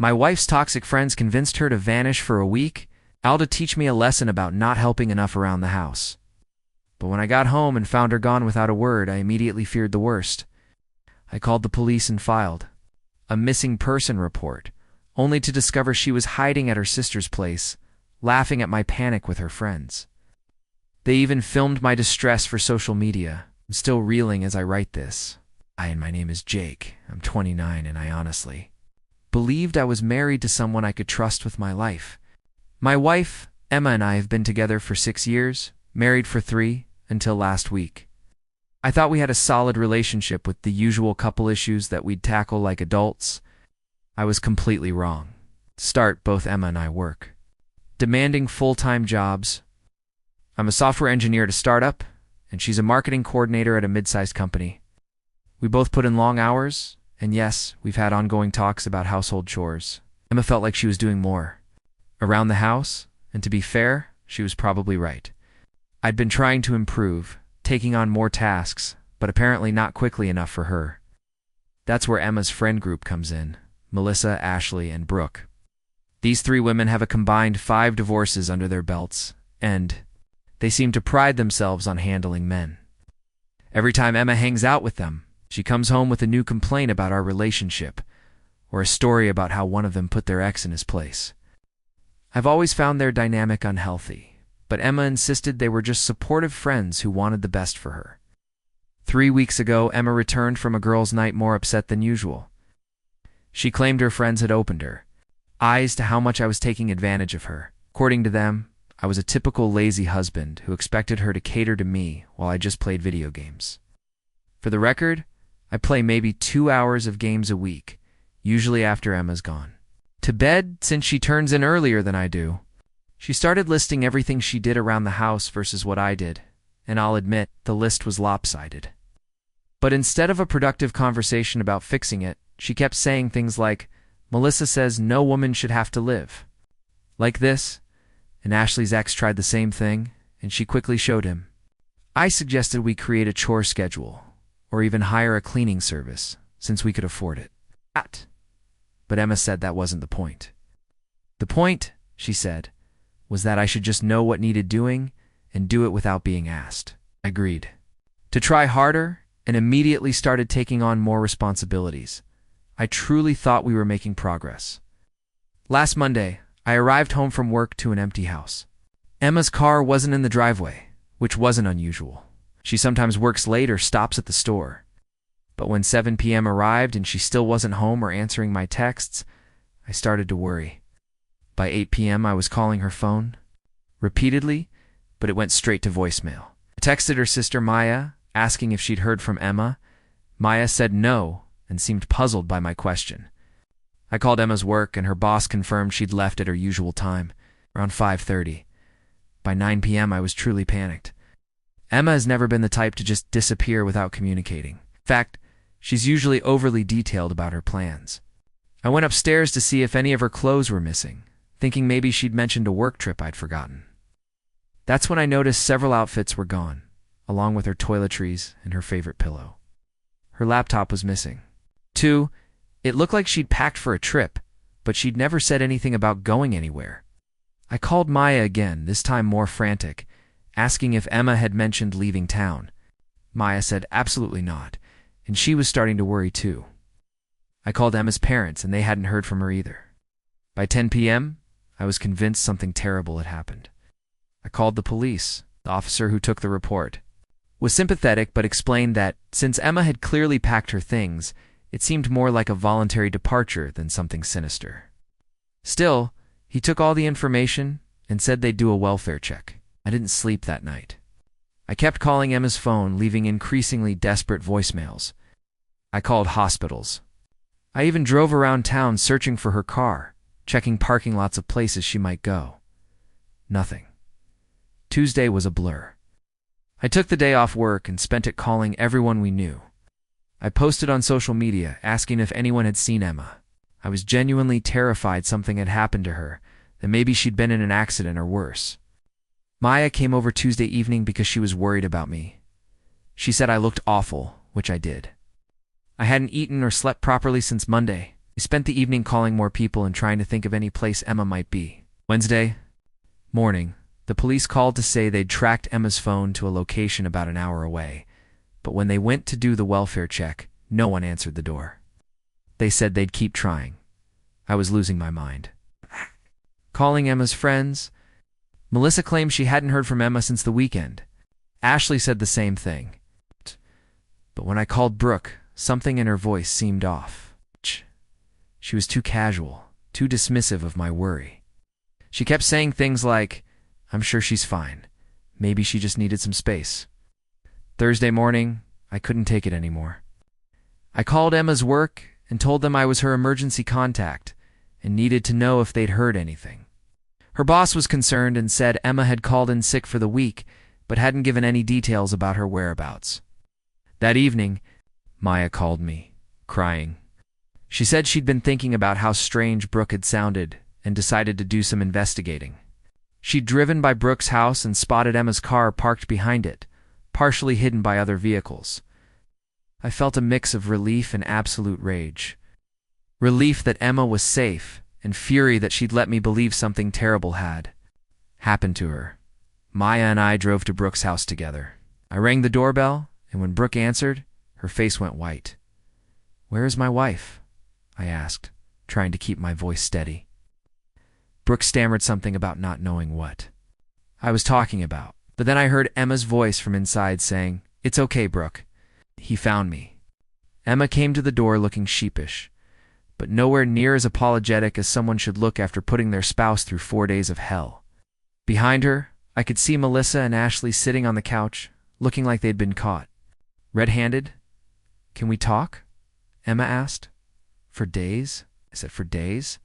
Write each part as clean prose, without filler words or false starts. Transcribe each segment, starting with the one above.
My wife's toxic friends convinced her to vanish for a week, all to teach me a lesson about not helping enough around the house. But when I got home and found her gone without a word, I immediately feared the worst. I called the police and filed a missing person report, only to discover she was hiding at her sister's place, laughing at my panic with her friends. They even filmed my distress for social media. I'm still reeling as I write this. And my name is Jake. I'm 29, and I honestly believed I was married to someone I could trust with my life. My wife, Emma, and I have been together for 6 years, married for 3, until last week. I thought we had a solid relationship with the usual couple issues that we'd tackle like adults. I was completely wrong. To start, both Emma and I work demanding full-time jobs. I'm a software engineer at a startup, and she's a marketing coordinator at a mid-sized company. We both put in long hours, and yes, we've had ongoing talks about household chores. Emma felt like she was doing more around the house, and to be fair, she was probably right. I'd been trying to improve, taking on more tasks, but apparently not quickly enough for her. That's where Emma's friend group comes in: Melissa, Ashley, and Brooke. These 3 women have a combined 5 divorces under their belts, and they seem to pride themselves on handling men. Every time Emma hangs out with them, she comes home with a new complaint about our relationship, or a story about how one of them put their ex in his place. I've always found their dynamic unhealthy, but Emma insisted they were just supportive friends who wanted the best for her. 3 weeks ago, Emma returned from a girls' night more upset than usual. She claimed her friends had opened her eyes to how much I was taking advantage of her. According to them, I was a typical lazy husband who expected her to cater to me while I just played video games. For the record, I play maybe 2 hours of games a week, usually after Emma's gone to bed, since she turns in earlier than I do. She started listing everything she did around the house versus what I did, and I'll admit, the list was lopsided. But instead of a productive conversation about fixing it, she kept saying things like, "Melissa says no woman should have to live like this," and Ashley's ex tried the same thing, and she quickly showed him. I suggested we create a chore schedule, or even hire a cleaning service, since we could afford it. But Emma said that wasn't the point. The point, she said, was that I should just know what needed doing and do it without being asked. I agreed to try harder and immediately started taking on more responsibilities. I truly thought we were making progress. Last Monday, I arrived home from work to an empty house. Emma's car wasn't in the driveway, which wasn't unusual. She sometimes works late or stops at the store. But when 7 p.m. arrived and she still wasn't home or answering my texts, I started to worry. By 8 p.m., I was calling her phone repeatedly, but it went straight to voicemail. I texted her sister Maya, asking if she'd heard from Emma. Maya said no and seemed puzzled by my question. I called Emma's work, and her boss confirmed she'd left at her usual time, around 5:30. By 9 p.m., I was truly panicked. Emma has never been the type to just disappear without communicating. In fact, she's usually overly detailed about her plans. I went upstairs to see if any of her clothes were missing, thinking maybe she'd mentioned a work trip I'd forgotten. That's when I noticed several outfits were gone, along with her toiletries and her favorite pillow. Her laptop was missing. 2, it looked like she'd packed for a trip, but she'd never said anything about going anywhere. I called Maya again, this time more frantic, asking if Emma had mentioned leaving town. Maya said absolutely not, and she was starting to worry too. I called Emma's parents, and they hadn't heard from her either. By 10 p.m., I was convinced something terrible had happened. I called the police. The officer who took the report was sympathetic but explained that, since Emma had clearly packed her things, it seemed more like a voluntary departure than something sinister. Still, he took all the information and said they'd do a welfare check. I didn't sleep that night. I kept calling Emma's phone, leaving increasingly desperate voicemails. I called hospitals. I even drove around town searching for her car, checking parking lots of places she might go. Nothing. Tuesday was a blur. I took the day off work and spent it calling everyone we knew. I posted on social media asking if anyone had seen Emma. I was genuinely terrified something had happened to her, that maybe she'd been in an accident or worse. Maya came over Tuesday evening because she was worried about me. She said I looked awful, which I did. I hadn't eaten or slept properly since Monday, I spent the evening calling more people and trying to think of any place Emma might be. Wednesday morning, the police called to say they'd tracked Emma's phone to a location about an hour away, but when they went to do the welfare check, no one answered the door. They said they'd keep trying. I was losing my mind. Calling Emma's friends, Melissa claimed she hadn't heard from Emma since the weekend. Ashley said the same thing. But when I called Brooke, something in her voice seemed off. She was too casual, too dismissive of my worry. She kept saying things like, "I'm sure she's fine. Maybe she just needed some space." Thursday morning, I couldn't take it anymore. I called Emma's work and told them I was her emergency contact and needed to know if they'd heard anything. Her boss was concerned and said Emma had called in sick for the week, but hadn't given any details about her whereabouts. That evening, Maya called me, crying. She said she'd been thinking about how strange Brooke had sounded and decided to do some investigating. She'd driven by Brooke's house and spotted Emma's car parked behind it, partially hidden by other vehicles. I felt a mix of relief and absolute rage. Relief that Emma was safe, and fury that she'd let me believe something terrible had happened to her. Maya and I drove to Brooke's house together. I rang the doorbell, and when Brooke answered, her face went white. "Where is my wife?" I asked, trying to keep my voice steady. Brooke stammered something about not knowing what I was talking about, but then I heard Emma's voice from inside saying, "It's okay, Brooke. He found me." Emma came to the door looking sheepish, but nowhere near as apologetic as someone should look after putting their spouse through 4 days of hell. Behind her, I could see Melissa and Ashley sitting on the couch, looking like they'd been caught. Red-handed? "Can we talk?" Emma asked. "For days?" I said, "For days?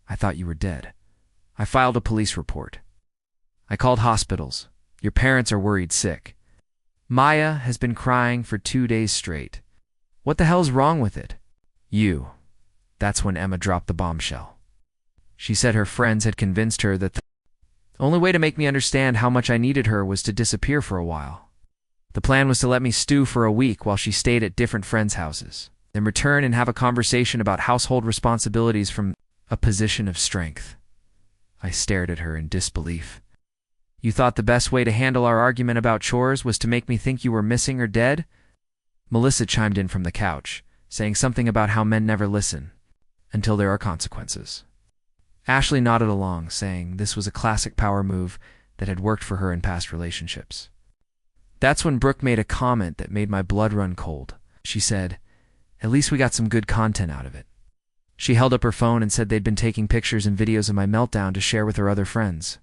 I thought you were dead." I filed a police report. I called hospitals. "Your parents are worried sick. Maya has been crying for 2 days straight. What the hell's wrong with it?" "You." That's when Emma dropped the bombshell. She said her friends had convinced her that the only way to make me understand how much I needed her was to disappear for a while. The plan was to let me stew for a week while she stayed at different friends' houses, then return and have a conversation about household responsibilities from a position of strength. I stared at her in disbelief. "You thought the best way to handle our argument about chores was to make me think you were missing or dead?" Melissa chimed in from the couch, saying something about how men never listen until there are consequences. Ashley nodded along, saying this was a classic power move that had worked for her in past relationships. That's when Brooke made a comment that made my blood run cold. She said, "At least we got some good content out of it." She held up her phone and said they'd been taking pictures and videos of my meltdown to share with her other friends.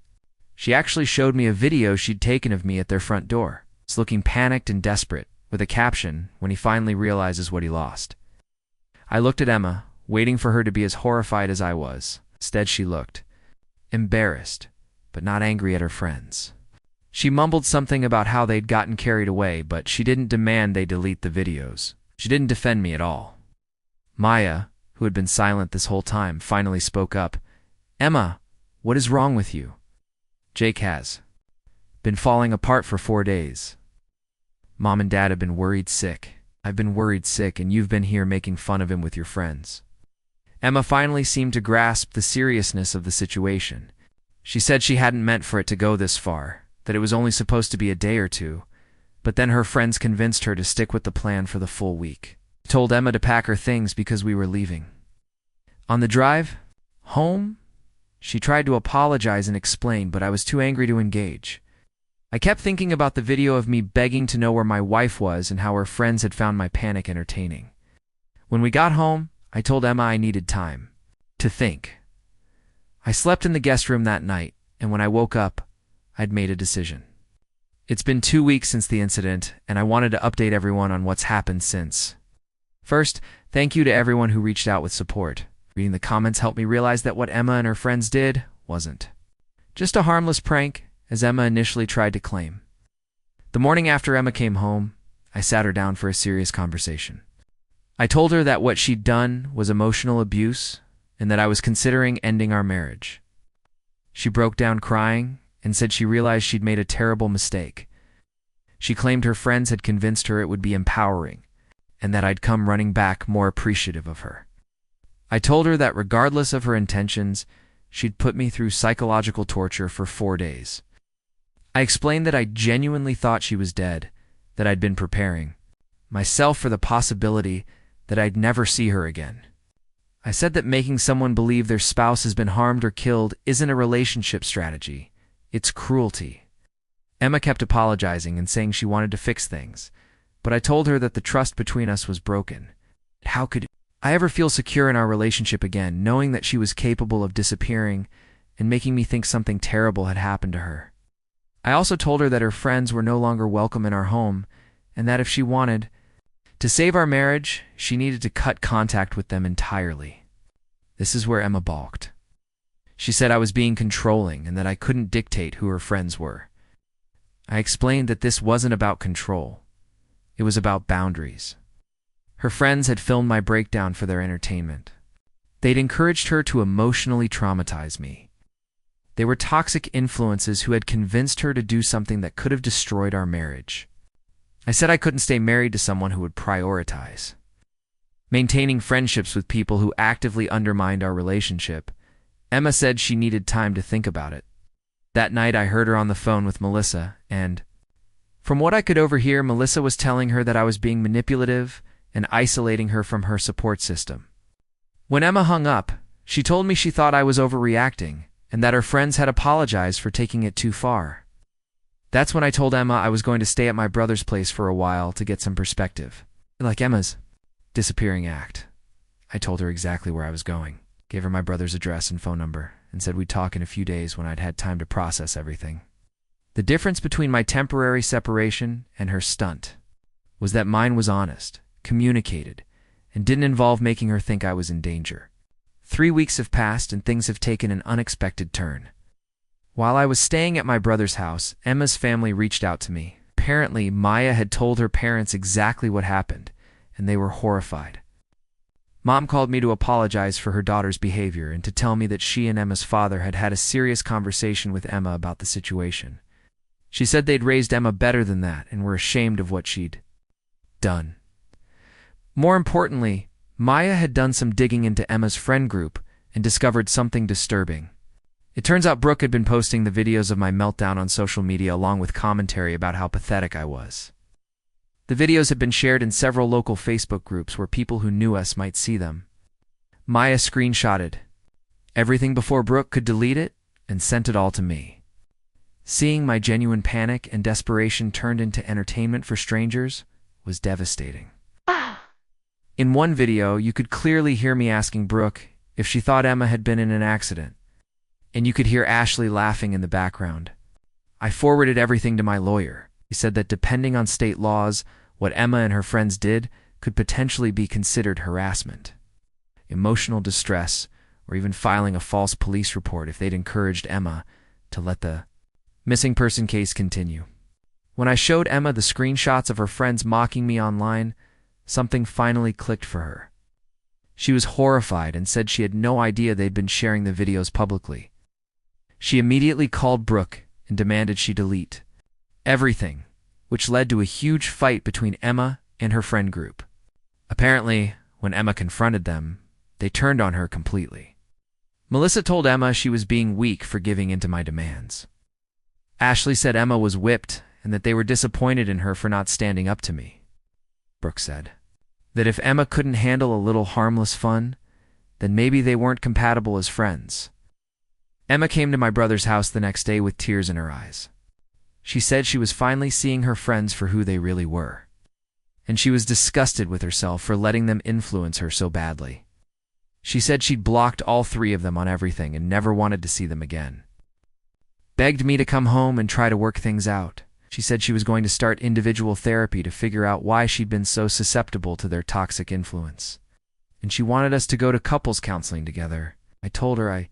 She actually showed me a video she'd taken of me at their front door. It's looking panicked and desperate, with a caption, "When he finally realizes what he lost." I looked at Emma, waiting for her to be as horrified as I was. Instead, she looked embarrassed, but not angry at her friends. She mumbled something about how they'd gotten carried away, but she didn't demand they delete the videos. She didn't defend me at all. Maya, who had been silent this whole time, finally spoke up. "Emma, what is wrong with you?" "Jake has been falling apart for 4 days. Mom and Dad have been worried sick. I've been worried sick, and you've been here making fun of him with your friends." Emma finally seemed to grasp the seriousness of the situation. She said she hadn't meant for it to go this far, that it was only supposed to be a day or two, but then her friends convinced her to stick with the plan for the full week. Told Emma to pack her things because we were leaving. On the drive home, she tried to apologize and explain, but I was too angry to engage. I kept thinking about the video of me begging to know where my wife was and how her friends had found my panic entertaining. When we got home, I told Emma I needed time to think. I slept in the guest room that night, and when I woke up, I'd made a decision. It's been 2 weeks since the incident, and I wanted to update everyone on what's happened since. First, thank you to everyone who reached out with support. Reading the comments helped me realize that what Emma and her friends did wasn't just a harmless prank, as Emma initially tried to claim. The morning after Emma came home, I sat her down for a serious conversation. I told her that what she'd done was emotional abuse and that I was considering ending our marriage. She broke down crying and said she realized she'd made a terrible mistake. She claimed her friends had convinced her it would be empowering and that I'd come running back more appreciative of her. I told her that regardless of her intentions, she'd put me through psychological torture for 4 days. I explained that I genuinely thought she was dead, that I'd been preparing myself for the possibility that I'd never see her again. I said that making someone believe their spouse has been harmed or killed isn't a relationship strategy. It's cruelty. Emma kept apologizing and saying she wanted to fix things, but I told her that the trust between us was broken. How could I ever feel secure in our relationship again, knowing that she was capable of disappearing and making me think something terrible had happened to her? I also told her that her friends were no longer welcome in our home, and that if she wanted to save our marriage, she needed to cut contact with them entirely. This is where Emma balked. She said I was being controlling and that I couldn't dictate who her friends were. I explained that this wasn't about control. It was about boundaries. Her friends had filmed my breakdown for their entertainment. They'd encouraged her to emotionally traumatize me. They were toxic influences who had convinced her to do something that could have destroyed our marriage. I said I couldn't stay married to someone who would prioritize maintaining friendships with people who actively undermined our relationship. Emma said she needed time to think about it. That night I heard her on the phone with Melissa, and from what I could overhear, Melissa was telling her that I was being manipulative and isolating her from her support system. When Emma hung up, she told me she thought I was overreacting and that her friends had apologized for taking it too far. That's when I told Emma I was going to stay at my brother's place for a while to get some perspective. Like Emma's disappearing act. I told her exactly where I was going, gave her my brother's address and phone number, and said we'd talk in a few days when I'd had time to process everything. The difference between my temporary separation and her stunt was that mine was honest, communicated, and didn't involve making her think I was in danger. 3 weeks have passed and things have taken an unexpected turn. While I was staying at my brother's house, Emma's family reached out to me. Apparently, Maya had told her parents exactly what happened, and they were horrified. Mom called me to apologize for her daughter's behavior and to tell me that she and Emma's father had had a serious conversation with Emma about the situation. She said they'd raised Emma better than that and were ashamed of what she'd done. More importantly, Maya had done some digging into Emma's friend group and discovered something disturbing. It turns out Brooke had been posting the videos of my meltdown on social media along with commentary about how pathetic I was. The videos had been shared in several local Facebook groups where people who knew us might see them. Maya screenshotted everything before Brooke could delete it and sent it all to me. Seeing my genuine panic and desperation turned into entertainment for strangers was devastating. In one video, you could clearly hear me asking Brooke if she thought Emma had been in an accident, and you could hear Ashley laughing in the background. I forwarded everything to my lawyer. He said that depending on state laws, what Emma and her friends did could potentially be considered harassment, emotional distress, or even filing a false police report if they'd encouraged Emma to let the missing person case continue. When I showed Emma the screenshots of her friends mocking me online, something finally clicked for her. She was horrified and said she had no idea they'd been sharing the videos publicly. She immediately called Brooke and demanded she delete everything, which led to a huge fight between Emma and her friend group. Apparently, when Emma confronted them, they turned on her completely. Melissa told Emma she was being weak for giving in to my demands. Ashley said Emma was whipped and that they were disappointed in her for not standing up to me. Brooke said that if Emma couldn't handle a little harmless fun, then maybe they weren't compatible as friends. Emma came to my brother's house the next day with tears in her eyes. She said she was finally seeing her friends for who they really were, and she was disgusted with herself for letting them influence her so badly. She said she'd blocked all 3 of them on everything and never wanted to see them again. Begged me to come home and try to work things out. She said she was going to start individual therapy to figure out why she'd been so susceptible to their toxic influence. And she wanted us to go to couples counseling together. I told her I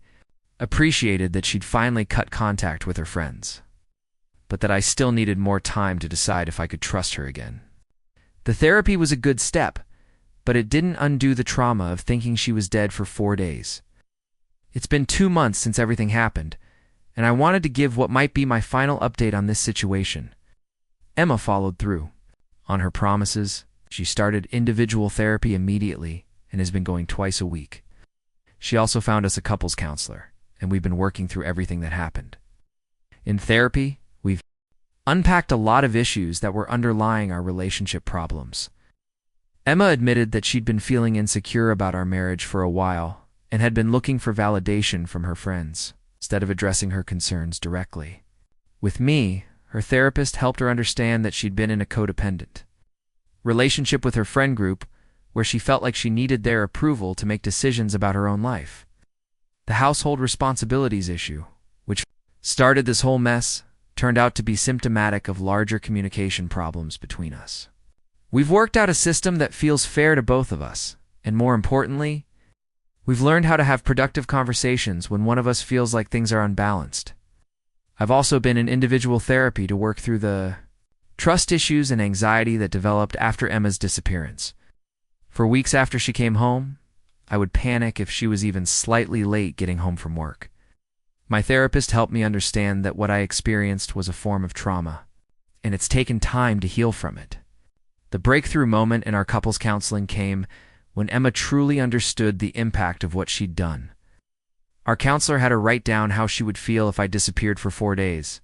appreciated that she'd finally cut contact with her friends, but that I still needed more time to decide if I could trust her again. The therapy was a good step, but it didn't undo the trauma of thinking she was dead for 4 days. It's been 2 months since everything happened, and I wanted to give what might be my final update on this situation. Emma followed through on her promises. She started individual therapy immediately and has been going twice a week. She also found us a couples counselor, and we've been working through everything that happened. In therapy, we've unpacked a lot of issues that were underlying our relationship problems. Emma admitted that she'd been feeling insecure about our marriage for a while and had been looking for validation from her friends instead of addressing her concerns directly. With me, her therapist helped her understand that she'd been in a codependent relationship with her friend group where she felt like she needed their approval to make decisions about her own life. The household responsibilities issue, which started this whole mess, turned out to be symptomatic of larger communication problems between us. We've worked out a system that feels fair to both of us, and more importantly, we've learned how to have productive conversations when one of us feels like things are unbalanced. I've also been in individual therapy to work through the trust issues and anxiety that developed after Emma's disappearance. For weeks after she came home, I would panic if she was even slightly late getting home from work. My therapist helped me understand that what I experienced was a form of trauma, and it's taken time to heal from it. The breakthrough moment in our couples counseling came when Emma truly understood the impact of what she'd done. Our counselor had her write down how she would feel if I disappeared for 4 days,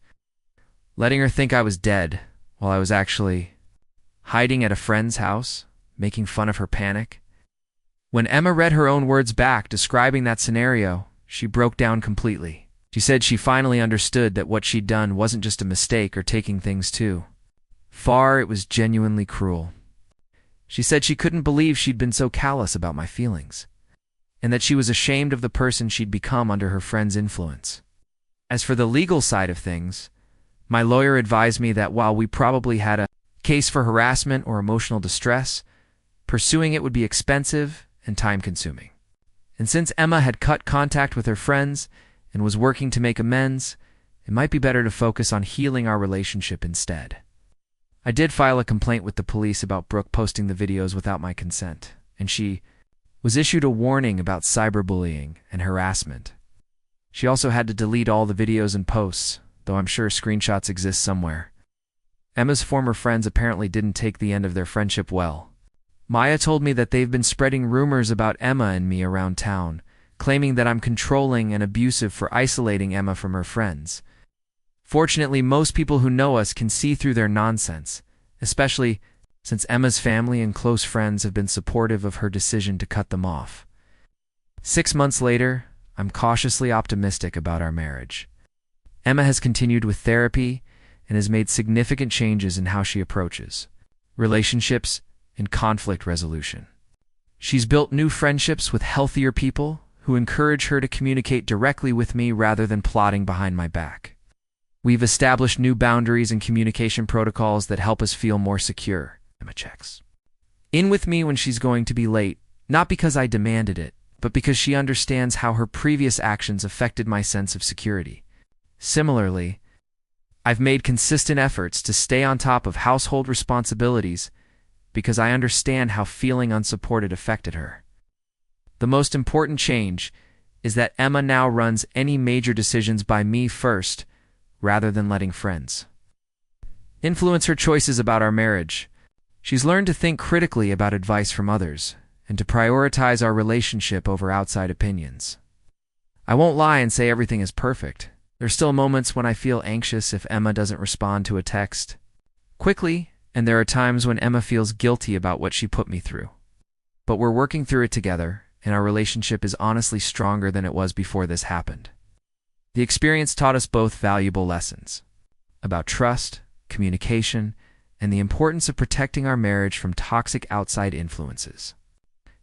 letting her think I was dead while I was actually hiding at a friend's house, making fun of her panic. When Emma read her own words back describing that scenario, she broke down completely. She said she finally understood that what she'd done wasn't just a mistake or taking things too far, it was genuinely cruel. She said she couldn't believe she'd been so callous about my feelings, and that she was ashamed of the person she'd become under her friend's influence. As for the legal side of things, my lawyer advised me that while we probably had a case for harassment or emotional distress, pursuing it would be expensive and time-consuming. And since Emma had cut contact with her friends and was working to make amends, it might be better to focus on healing our relationship instead. I did file a complaint with the police about Brooke posting the videos without my consent, and she was issued a warning about cyberbullying and harassment. She also had to delete all the videos and posts, though I'm sure screenshots exist somewhere. Emma's former friends apparently didn't take the end of their friendship well. Maya told me that they've been spreading rumors about Emma and me around town, claiming that I'm controlling and abusive for isolating Emma from her friends. Fortunately, most people who know us can see through their nonsense, especially since Emma's family and close friends have been supportive of her decision to cut them off. 6 months later, I'm cautiously optimistic about our marriage. Emma has continued with therapy and has made significant changes in how she approaches relationships and conflict resolution. She's built new friendships with healthier people who encourage her to communicate directly with me rather than plotting behind my back. We've established new boundaries and communication protocols that help us feel more secure. Emma checks in with me when she's going to be late, not because I demanded it, but because she understands how her previous actions affected my sense of security. Similarly, I've made consistent efforts to stay on top of household responsibilities because I understand how feeling unsupported affected her. The most important change is that Emma now runs any major decisions by me first, rather than letting friends influence her choices about our marriage. She's learned to think critically about advice from others and to prioritize our relationship over outside opinions. I won't lie and say everything is perfect. There's still moments when I feel anxious if Emma doesn't respond to a text quickly, and there are times when Emma feels guilty about what she put me through. But we're working through it together, and our relationship is honestly stronger than it was before this happened. The experience taught us both valuable lessons about trust, communication, and the importance of protecting our marriage from toxic outside influences.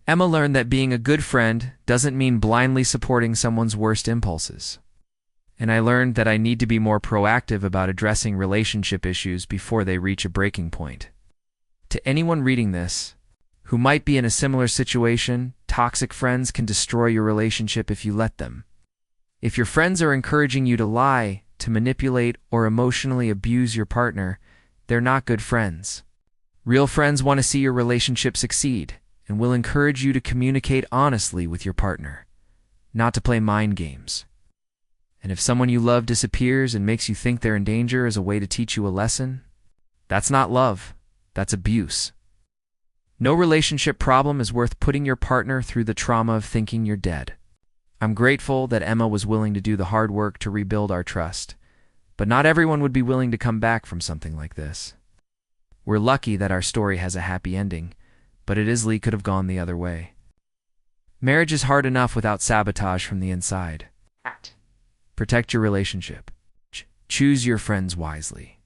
Emma learned that being a good friend doesn't mean blindly supporting someone's worst impulses. And I learned that I need to be more proactive about addressing relationship issues before they reach a breaking point. To anyone reading this, who might be in a similar situation, toxic friends can destroy your relationship if you let them. If your friends are encouraging you to lie, to manipulate, or emotionally abuse your partner, they're not good friends. Real friends want to see your relationship succeed and will encourage you to communicate honestly with your partner, not to play mind games. And if someone you love disappears and makes you think they're in danger as a way to teach you a lesson, that's not love, that's abuse. No relationship problem is worth putting your partner through the trauma of thinking you're dead. I'm grateful that Emma was willing to do the hard work to rebuild our trust, but not everyone would be willing to come back from something like this. We're lucky that our story has a happy ending, but it easily could have gone the other way. Marriage is hard enough without sabotage from the inside. Protect your relationship. Choose your friends wisely.